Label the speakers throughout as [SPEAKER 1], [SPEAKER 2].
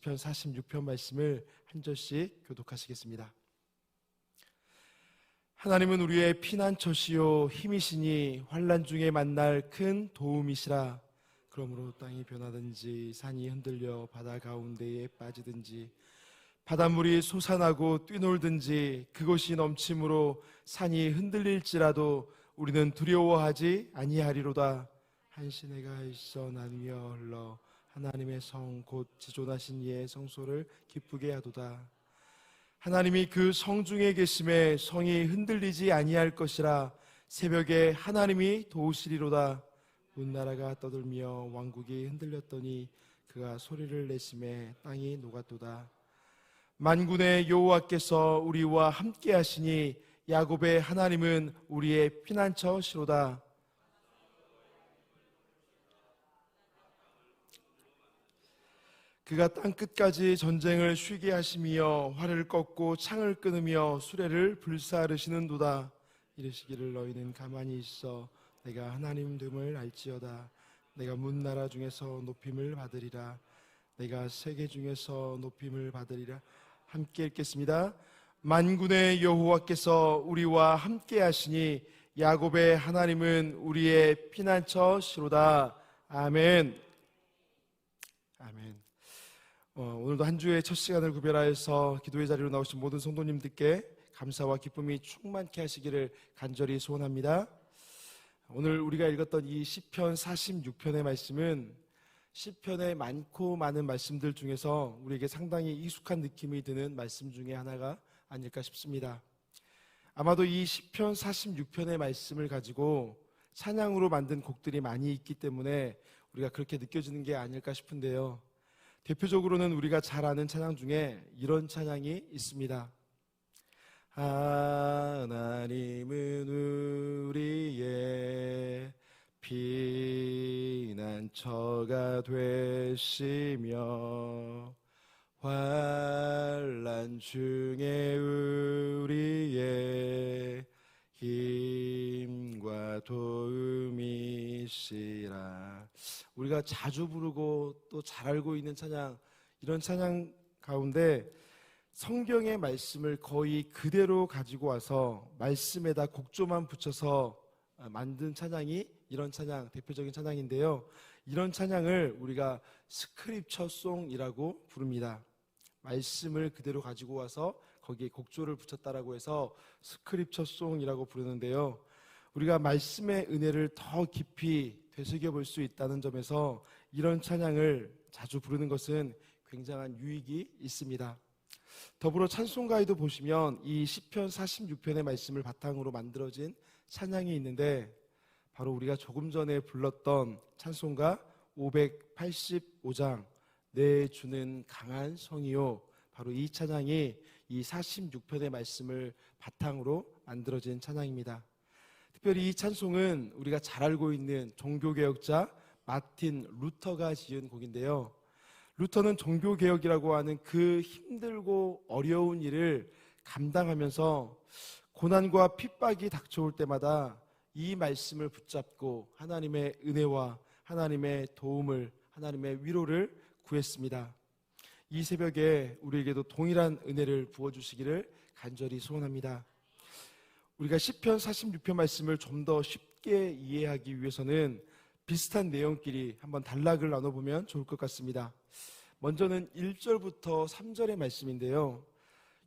[SPEAKER 1] 시편 46편 말씀을 한 절씩 교독하시겠습니다. 하나님은 우리의 피난처시요 힘이시니 환난 중에 만날 큰 도움이시라. 그러므로 땅이 변하든지 산이 흔들려 바다 가운데에 빠지든지 바닷물이 솟아나고 뛰놀든지 그곳이 넘침으로 산이 흔들릴지라도 우리는 두려워하지 아니하리로다. 한 시내가 있어 나누며 흘러 하나님의 성 곧 지존하신 이의 성소를 기쁘게 하도다. 하나님이 그 성 중에 계심에 성이 흔들리지 아니할 것이라. 새벽에 하나님이 도우시리로다. 온 나라가 떠들며 왕국이 흔들렸더니 그가 소리를 내심에 땅이 녹았도다. 만군의 여호와께서 우리와 함께 하시니 야곱의 하나님은 우리의 피난처시로다. 그가 땅끝까지 전쟁을 쉬게 하시며 활을 꺾고 창을 끊으며 수레를 불사르시는도다. 이르시기를 너희는 가만히 있어 내가 하나님 됨을 알지어다. 내가 문나라 중에서 높임을 받으리라. 내가 세계 중에서 높임을 받으리라. 함께 읽겠습니다. 만군의 여호와께서 우리와 함께 하시니 야곱의 하나님은 우리의 피난처시로다. 아멘. 아멘. 오늘도 한 주의 첫 시간을 구별하여서 기도의 자리로 나오신 모든 성도님들께 감사와 기쁨이 충만케 하시기를 간절히 소원합니다. 오늘 우리가 읽었던 이 시편 46편의 말씀은 시편의 많고 많은 말씀들 중에서 우리에게 상당히 익숙한 느낌이 드는 말씀 중에 하나가 아닐까 싶습니다. 아마도 이 시편 46편의 말씀을 가지고 찬양으로 만든 곡들이 많이 있기 때문에 우리가 그렇게 느껴지는 게 아닐까 싶은데요. 대표적으로는 우리가 잘 아는 찬양 중에 이런 찬양이 있습니다. 하나님은 우리의 피난처가 되시며 환난 중에 우리의 힘과 도움이시라. 우리가 자주 부르고 또 잘 알고 있는 찬양, 이런 찬양 가운데 성경의 말씀을 거의 그대로 가지고 와서 말씀에다 곡조만 붙여서 만든 찬양이 이런 찬양, 대표적인 찬양인데요. 이런 찬양을 우리가 스크립처송이라고 부릅니다. 말씀을 그대로 가지고 와서 거기에 곡조를 붙였다라고 해서 스크립처송이라고 부르는데요. 우리가 말씀의 은혜를 더 깊이 되새겨 볼 수 있다는 점에서 이런 찬양을 자주 부르는 것은 굉장한 유익이 있습니다. 더불어 찬송가에도 보시면 이 시편 46편의 말씀을 바탕으로 만들어진 찬양이 있는데 바로 우리가 조금 전에 불렀던 찬송가 585장 내 주는 강한 성이요, 바로 이 찬양이 이 46편의 말씀을 바탕으로 만들어진 찬양입니다. 특별히 이 찬송은 우리가 잘 알고 있는 종교개혁자 마틴 루터가 지은 곡인데요. 루터는 종교개혁이라고 하는 그 힘들고 어려운 일을 감당하면서 고난과 핍박이 닥쳐올 때마다 이 말씀을 붙잡고 하나님의 은혜와 하나님의 도움을, 하나님의 위로를 구했습니다. 이 새벽에 우리에게도 동일한 은혜를 부어주시기를 간절히 소원합니다. 우리가 시편 46편 말씀을 좀 더 쉽게 이해하기 위해서는 비슷한 내용끼리 한번 단락을 나눠보면 좋을 것 같습니다. 먼저는 1절부터 3절의 말씀인데요.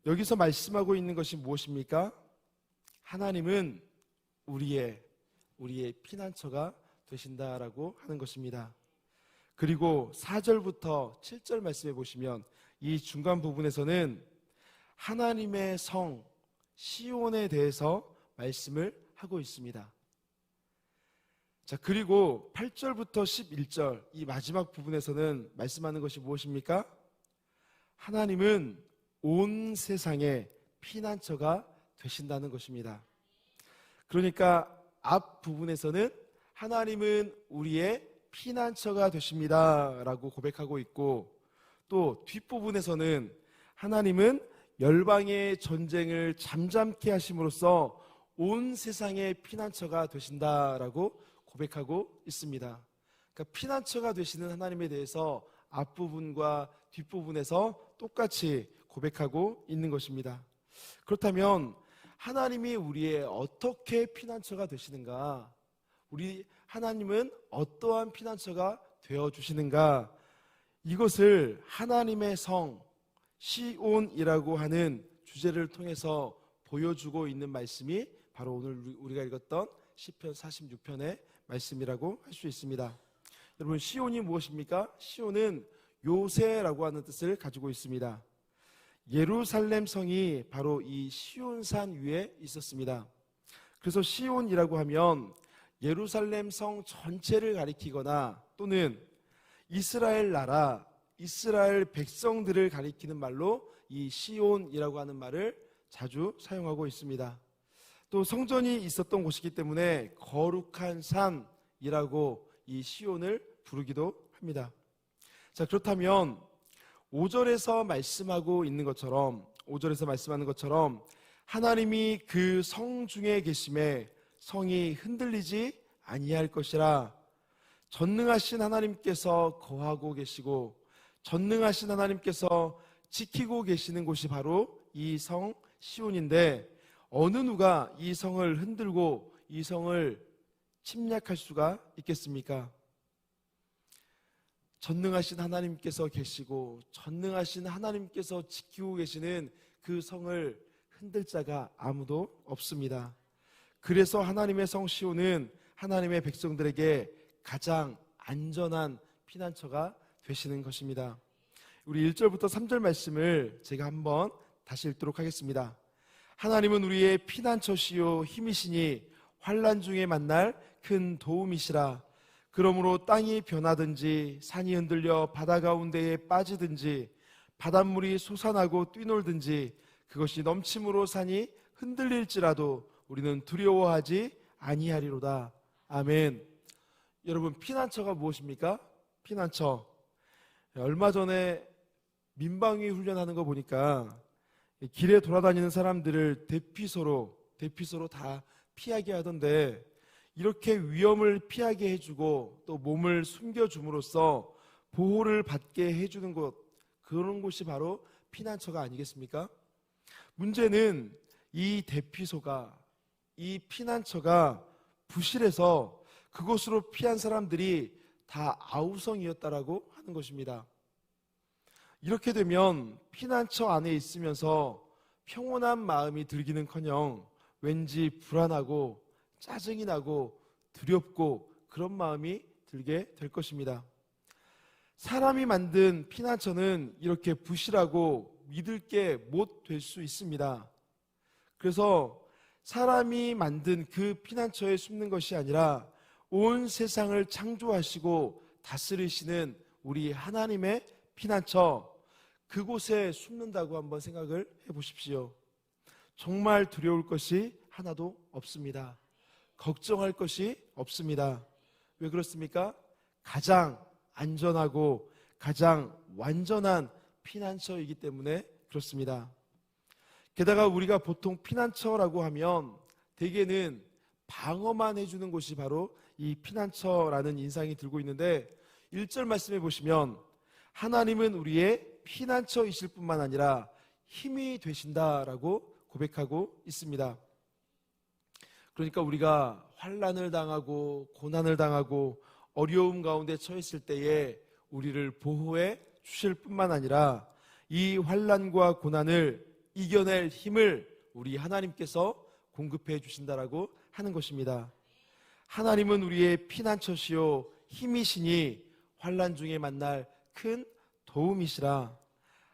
[SPEAKER 1] 여기서 말씀하고 있는 것이 무엇입니까? 하나님은 우리의 피난처가 되신다라고 하는 것입니다. 그리고 4절부터 7절 말씀해 보시면 이 중간 부분에서는 하나님의 성 시온에 대해서 말씀을 하고 있습니다. 자, 그리고 8절부터 11절 이 마지막 부분에서는 말씀하는 것이 무엇입니까? 하나님은 온 세상의 피난처가 되신다는 것입니다. 그러니까 앞 부분에서는 하나님은 우리의 피난처가 되십니다 라고 고백하고 있고, 또 뒷부분에서는 하나님은 열방의 전쟁을 잠잠케 하심으로써 온 세상의 피난처가 되신다라고 고백하고 있습니다. 그러니까 피난처가 되시는 하나님에 대해서 앞부분과 뒷부분에서 똑같이 고백하고 있는 것입니다. 그렇다면 하나님이 우리의 어떻게 피난처가 되시는가? 우리 하나님은 어떠한 피난처가 되어주시는가? 이것을 하나님의 성 시온이라고 하는 주제를 통해서 보여주고 있는 말씀이 바로 오늘 우리가 읽었던 시편 46편의 말씀이라고 할 수 있습니다. 여러분, 시온이 무엇입니까? 시온은 요새라고 하는 뜻을 가지고 있습니다. 예루살렘 성이 바로 이 시온산 위에 있었습니다. 그래서 시온이라고 하면 예루살렘 성 전체를 가리키거나 또는 이스라엘 나라, 이스라엘 백성들을 가리키는 말로 이 시온이라고 하는 말을 자주 사용하고 있습니다. 또 성전이 있었던 곳이기 때문에 거룩한 산이라고 이 시온을 부르기도 합니다. 자, 그렇다면 5절에서 말씀하는 것처럼 하나님이 그 성 중에 계심에 성이 흔들리지 아니할 것이라. 전능하신 하나님께서 거하고 계시고 전능하신 하나님께서 지키고 계시는 곳이 바로 이 성 시온인데, 어느 누가 이 성을 흔들고 이 성을 침략할 수가 있겠습니까? 전능하신 하나님께서 계시고 전능하신 하나님께서 지키고 계시는 그 성을 흔들 자가 아무도 없습니다. 그래서 하나님의 성 시온은 하나님의 백성들에게 가장 안전한 피난처가 되시는 것입니다. 우리 1절부터 3절 말씀을 제가 한번 다시 읽도록 하겠습니다. 하나님은 우리의 피난처시요 힘이시니 환난 중에 만날 큰 도움이시라. 그러므로 땅이 변하든지 산이 흔들려 바다 가운데에 빠지든지 바닷물이 솟아나고 뛰놀든지 그것이 넘침으로 산이 흔들릴지라도 우리는 두려워하지 아니하리로다. 아멘. 여러분, 피난처가 무엇입니까? 피난처. 얼마 전에 민방위 훈련하는 거 보니까 길에 돌아다니는 사람들을 대피소로 다 피하게 하던데, 이렇게 위험을 피하게 해주고 또 몸을 숨겨줌으로써 보호를 받게 해주는 곳, 그런 곳이 바로 피난처가 아니겠습니까? 문제는 이 대피소가, 이 피난처가 부실해서 그곳으로 피한 사람들이 다 아우성이었다라고 하는 것입니다. 이렇게 되면 피난처 안에 있으면서 평온한 마음이 들기는커녕 왠지 불안하고 짜증이 나고 두렵고 그런 마음이 들게 될 것입니다. 사람이 만든 피난처는 이렇게 부실하고 믿을 게 못 될 수 있습니다. 그래서 사람이 만든 그 피난처에 숨는 것이 아니라 온 세상을 창조하시고 다스리시는 우리 하나님의 피난처, 그곳에 숨는다고 한번 생각을 해보십시오. 정말 두려울 것이 하나도 없습니다. 걱정할 것이 없습니다. 왜 그렇습니까? 가장 안전하고 가장 완전한 피난처이기 때문에 그렇습니다. 게다가 우리가 보통 피난처라고 하면 대개는 방어만 해주는 곳이 바로 이 피난처라는 인상이 들고 있는데, 1절 말씀해 보시면 하나님은 우리의 피난처이실 뿐만 아니라 힘이 되신다라고 고백하고 있습니다. 그러니까 우리가 환난을 당하고 고난을 당하고 어려움 가운데 처했을 때에 우리를 보호해 주실 뿐만 아니라 이 환난과 고난을 이겨낼 힘을 우리 하나님께서 공급해 주신다라고 하는 것입니다. 하나님은 우리의 피난처시요 힘이시니 환난 중에 만날 큰 도움이시라.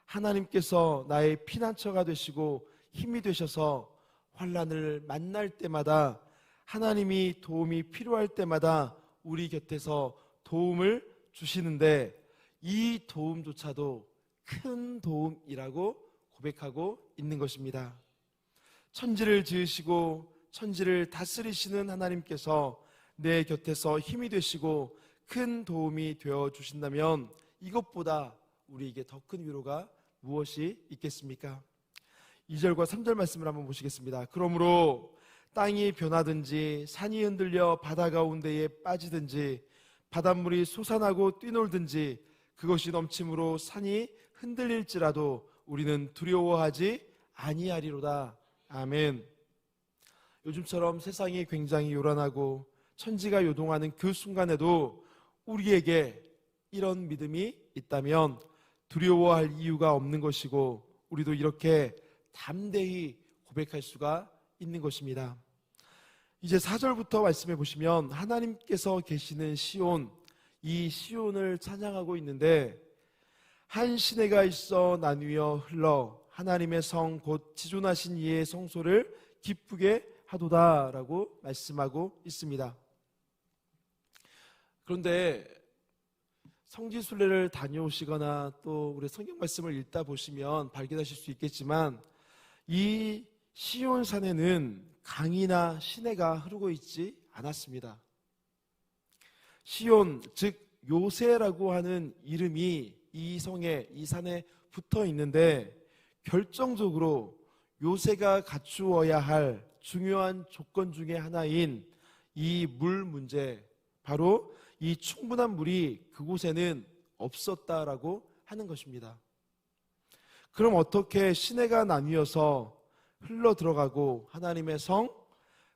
[SPEAKER 1] 하나님께서 나의 피난처가 되시고 힘이 되셔서 환난을 만날 때마다, 하나님이 도움이 필요할 때마다 우리 곁에서 도움을 주시는데, 이 도움조차도 큰 도움이라고 고백하고 있는 것입니다. 천지를 지으시고 천지를 다스리시는 하나님께서 내 곁에서 힘이 되시고 큰 도움이 되어 주신다면 이것보다 우리에게 더 큰 위로가 무엇이 있겠습니까? 2절과 3절 말씀을 한번 보시겠습니다. 그러므로 땅이 변하든지 산이 흔들려 바다 가운데에 빠지든지 바닷물이 솟아나고 뛰놀든지 그것이 넘침으로 산이 흔들릴지라도 우리는 두려워하지 아니하리로다. 아멘. 요즘처럼 세상이 굉장히 요란하고 천지가 요동하는 그 순간에도 우리에게 이런 믿음이 있다면 두려워할 이유가 없는 것이고, 우리도 이렇게 담대히 고백할 수가 있는 것입니다. 이제 4절부터 말씀해 보시면 하나님께서 계시는 시온, 이 시온을 찬양하고 있는데, 한 시내가 있어 나뉘어 흘러 하나님의 성 곧 지존하신 이의 성소를 기쁘게 하도다라고 말씀하고 있습니다. 그런데 성지순례를 다녀오시거나 또 우리 성경 말씀을 읽다 보시면 발견하실 수 있겠지만, 이 시온산에는 강이나 시내가 흐르고 있지 않았습니다. 시온, 즉 요새라고 하는 이름이 이 성에, 이 산에 붙어 있는데, 결정적으로 요새가 갖추어야 할 중요한 조건 중에 하나인 이 물 문제, 바로 이 충분한 물이 그곳에는 없었다라고 하는 것입니다. 그럼 어떻게 시내가 나뉘어서 흘러 들어가고 하나님의 성,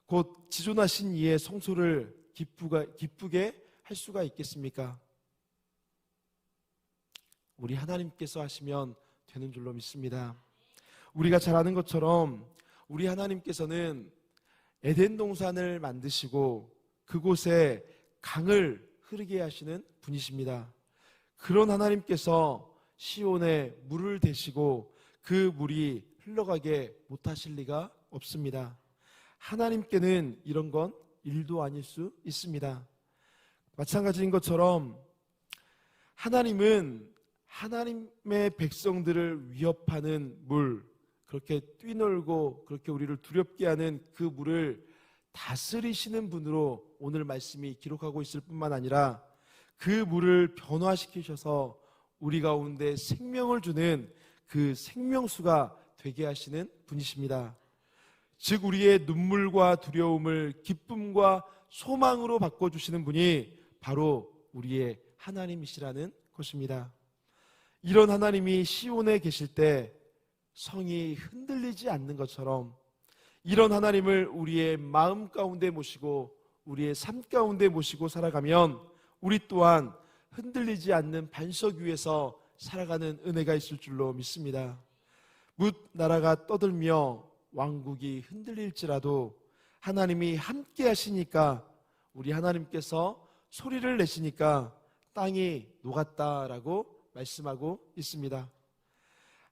[SPEAKER 1] 곧 지존하신 이의 성소를 기쁘게 할 수가 있겠습니까? 우리 하나님께서 하시면 되는 줄로 믿습니다. 우리가 잘 아는 것처럼 우리 하나님께서는 에덴 동산을 만드시고 그곳에 강을 흐르게 하시는 분이십니다. 그런 하나님께서 시온에 물을 대시고 그 물이 흘러가게 못하실 리가 없습니다. 하나님께는 이런 건 일도 아닐 수 있습니다. 마찬가지인 것처럼 하나님은 하나님의 백성들을 위협하는 물, 그렇게 뛰놀고 그렇게 우리를 두렵게 하는 그 물을 다스리시는 분으로 오늘 말씀이 기록하고 있을 뿐만 아니라, 그 물을 변화시키셔서 우리 가운데 생명을 주는 그 생명수가 되게 하시는 분이십니다. 즉 우리의 눈물과 두려움을 기쁨과 소망으로 바꿔주시는 분이 바로 우리의 하나님이시라는 것입니다. 이런 하나님이 시온에 계실 때 성이 흔들리지 않는 것처럼, 이런 하나님을 우리의 마음 가운데 모시고 우리의 삶 가운데 모시고 살아가면 우리 또한 흔들리지 않는 반석 위에서 살아가는 은혜가 있을 줄로 믿습니다. 뭇 나라가 떠들며 왕국이 흔들릴지라도 하나님이 함께 하시니까, 우리 하나님께서 소리를 내시니까 땅이 녹았다라고 말씀하고 있습니다.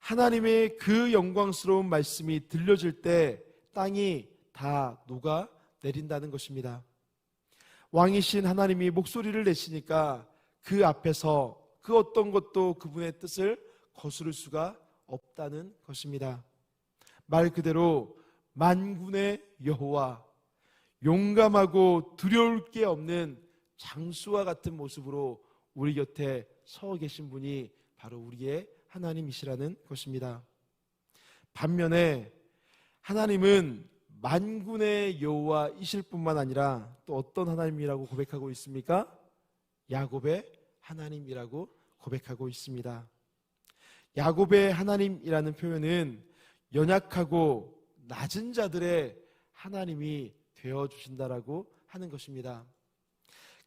[SPEAKER 1] 하나님의 그 영광스러운 말씀이 들려질 때 땅이 다 녹아 내린다는 것입니다. 왕이신 하나님이 목소리를 내시니까 그 앞에서 그 어떤 것도 그분의 뜻을 거스를 수가 없다는 것입니다. 말 그대로 만군의 여호와, 용감하고 두려울 게 없는 장수와 같은 모습으로 우리 곁에 서 계신 분이 바로 우리의 하나님이시라는 것입니다. 반면에 하나님은 만군의 여호와이실 뿐만 아니라 또 어떤 하나님이라고 고백하고 있습니까? 야곱의 하나님이라고 고백하고 있습니다. 야곱의 하나님이라는 표현은 연약하고 낮은 자들의 하나님이 되어주신다라고 하는 것입니다.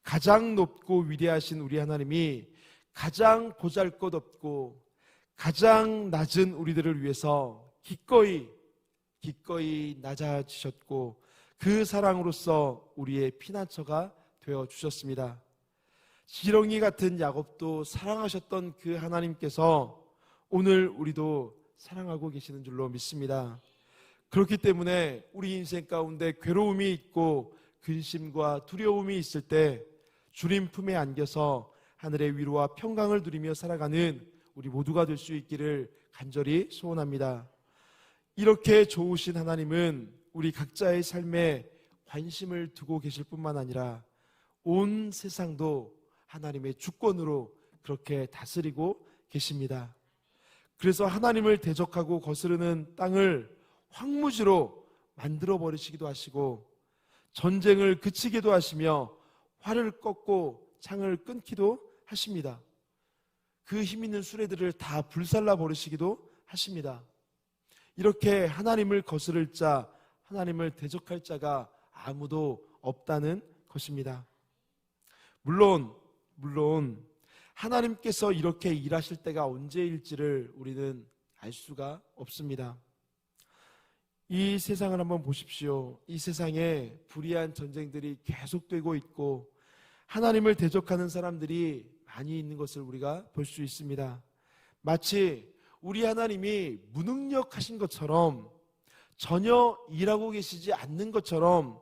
[SPEAKER 1] 가장 높고 위대하신 우리 하나님이 가장 보잘것없고 가장 낮은 우리들을 위해서 기꺼이 낮아지셨고, 그 사랑으로서 우리의 피난처가 되어주셨습니다. 지렁이 같은 야곱도 사랑하셨던 그 하나님께서 오늘 우리도 사랑하고 계시는 줄로 믿습니다. 그렇기 때문에 우리 인생 가운데 괴로움이 있고 근심과 두려움이 있을 때 주님 품에 안겨서 하늘의 위로와 평강을 누리며 살아가는 우리 모두가 될 수 있기를 간절히 소원합니다. 이렇게 좋으신 하나님은 우리 각자의 삶에 관심을 두고 계실 뿐만 아니라 온 세상도 하나님의 주권으로 그렇게 다스리고 계십니다. 그래서 하나님을 대적하고 거스르는 땅을 황무지로 만들어 버리시기도 하시고, 전쟁을 그치기도 하시며 활을 꺾고 창을 끊기도 하십니다. 그 힘 있는 수레들을 다 불살라 버리시기도 하십니다. 이렇게 하나님을 거스를 자, 하나님을 대적할 자가 아무도 없다는 것입니다. 물론 하나님께서 이렇게 일하실 때가 언제일지를 우리는 알 수가 없습니다. 이 세상을 한번 보십시오. 이 세상에 불의한 전쟁들이 계속되고 있고 하나님을 대적하는 사람들이 많이 있는 것을 우리가 볼 수 있습니다. 마치 우리 하나님이 무능력하신 것처럼, 전혀 일하고 계시지 않는 것처럼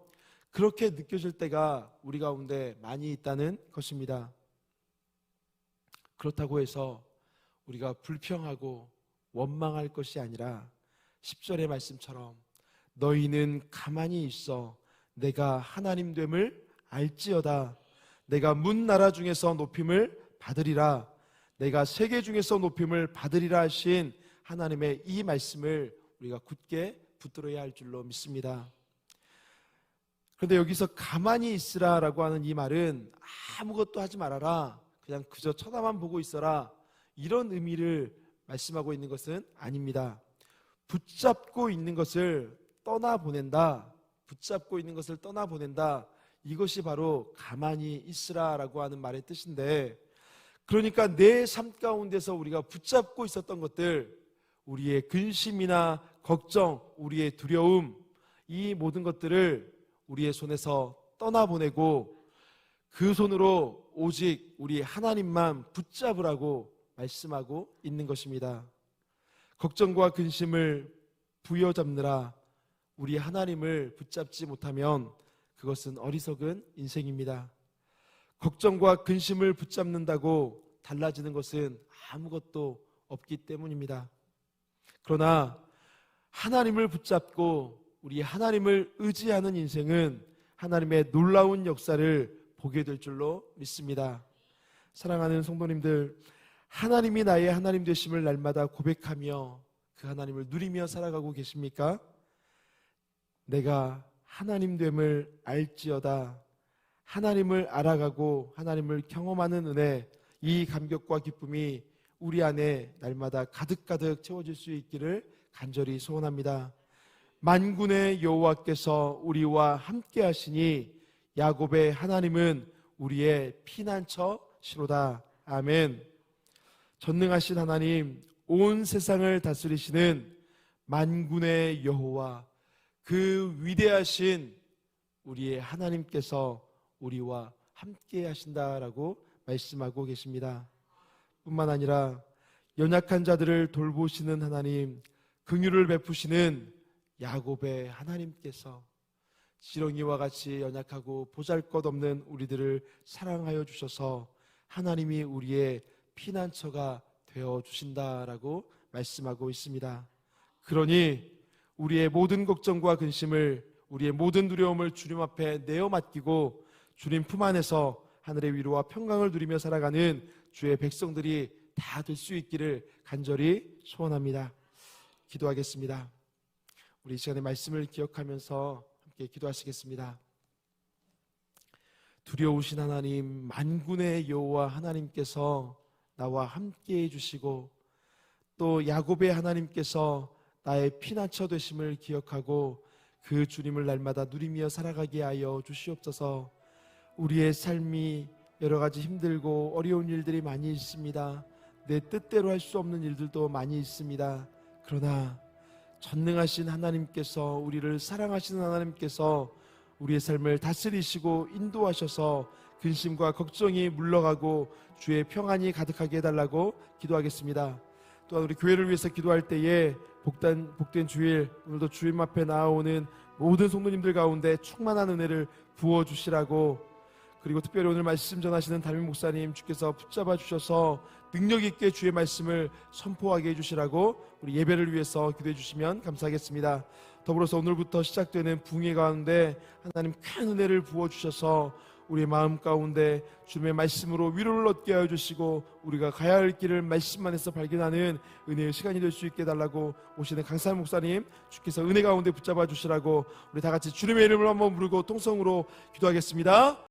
[SPEAKER 1] 그렇게 느껴질 때가 우리 가운데 많이 있다는 것입니다. 그렇다고 해서 우리가 불평하고 원망할 것이 아니라 10절의 말씀처럼 너희는 가만히 있어 내가 하나님 됨을 알지어다. 내가 문 나라 중에서 높임을 받으리라. 내가 세계 중에서 높임을 받으리라 하신 하나님의 이 말씀을 우리가 굳게 붙들어야 할 줄로 믿습니다. 그런데 여기서 가만히 있으라라고 하는 이 말은 아무것도 하지 말아라, 그냥 그저 쳐다만 보고 있어라, 이런 의미를 말씀하고 있는 것은 아닙니다. 붙잡고 있는 것을 떠나보낸다, 붙잡고 있는 것을 떠나보낸다, 이것이 바로 가만히 있으라라고 하는 말의 뜻인데, 그러니까 내 삶 가운데서 우리가 붙잡고 있었던 것들, 우리의 근심이나 걱정, 우리의 두려움, 이 모든 것들을 우리의 손에서 떠나보내고 그 손으로 오직 우리 하나님만 붙잡으라고 말씀하고 있는 것입니다. 걱정과 근심을 부여잡느라 우리 하나님을 붙잡지 못하면 그것은 어리석은 인생입니다. 걱정과 근심을 붙잡는다고 달라지는 것은 아무것도 없기 때문입니다. 그러나 하나님을 붙잡고 우리 하나님을 의지하는 인생은 하나님의 놀라운 역사를 보게 될 줄로 믿습니다. 사랑하는 성도님들, 하나님이 나의 하나님 되심을 날마다 고백하며 그 하나님을 누리며 살아가고 계십니까? 내가 하나님 됨을 알지어다. 하나님을 알아가고 하나님을 경험하는 은혜, 이 감격과 기쁨이 우리 안에 날마다 가득가득 채워질 수 있기를 간절히 소원합니다. 만군의 여호와께서 우리와 함께 하시니 야곱의 하나님은 우리의 피난처시로다. 아멘. 전능하신 하나님, 온 세상을 다스리시는 만군의 여호와, 그 위대하신 우리의 하나님께서 우리와 함께 하신다라고 말씀하고 계십니다. 뿐만 아니라 연약한 자들을 돌보시는 하나님, 긍휼을 베푸시는 야곱의 하나님께서 지렁이와 같이 연약하고 보잘것없는 우리들을 사랑하여 주셔서 하나님이 우리의 피난처가 되어 주신다라고 말씀하고 있습니다. 그러니 우리의 모든 걱정과 근심을, 우리의 모든 두려움을 주님 앞에 내어 맡기고 주님 품 안에서 하늘의 위로와 평강을 누리며 살아가는 주의 백성들이 다 될 수 있기를 간절히 소원합니다. 기도하겠습니다. 우리 이 시간에 말씀을 기억하면서 함께 기도하시겠습니다. 두려우신 하나님, 만군의 여호와 하나님께서 나와 함께 해주시고 또 야곱의 하나님께서 나의 피난처 되심을 기억하고 그 주님을 날마다 누리며 살아가게 하여 주시옵소서. 우리의 삶이 여러 가지 힘들고 어려운 일들이 많이 있습니다. 내 뜻대로 할 수 없는 일들도 많이 있습니다. 그러나 전능하신 하나님께서, 우리를 사랑하시는 하나님께서 우리의 삶을 다스리시고 인도하셔서 근심과 걱정이 물러가고 주의 평안이 가득하게 해달라고 기도하겠습니다. 또한 우리 교회를 위해서 기도할 때에 복된 주일, 오늘도 주님 앞에 나아오는 모든 성도님들 가운데 충만한 은혜를 부어주시라고, 그리고 특별히 오늘 말씀 전하시는 담임 목사님 주께서 붙잡아 주셔서 능력 있게 주의 말씀을 선포하게 해주시라고 우리 예배를 위해서 기도해 주시면 감사하겠습니다. 더불어서 오늘부터 시작되는 붕괴 가운데 하나님 큰 은혜를 부어주셔서 우리의 마음 가운데 주님의 말씀으로 위로를 얻게 하여 주시고 우리가 가야 할 길을 말씀 안에서 발견하는 은혜의 시간이 될 수 있게 해달라고, 오시는 강산 목사님 주께서 은혜 가운데 붙잡아 주시라고 우리 다 같이 주님의 이름을 한번 부르고 통성으로 기도하겠습니다.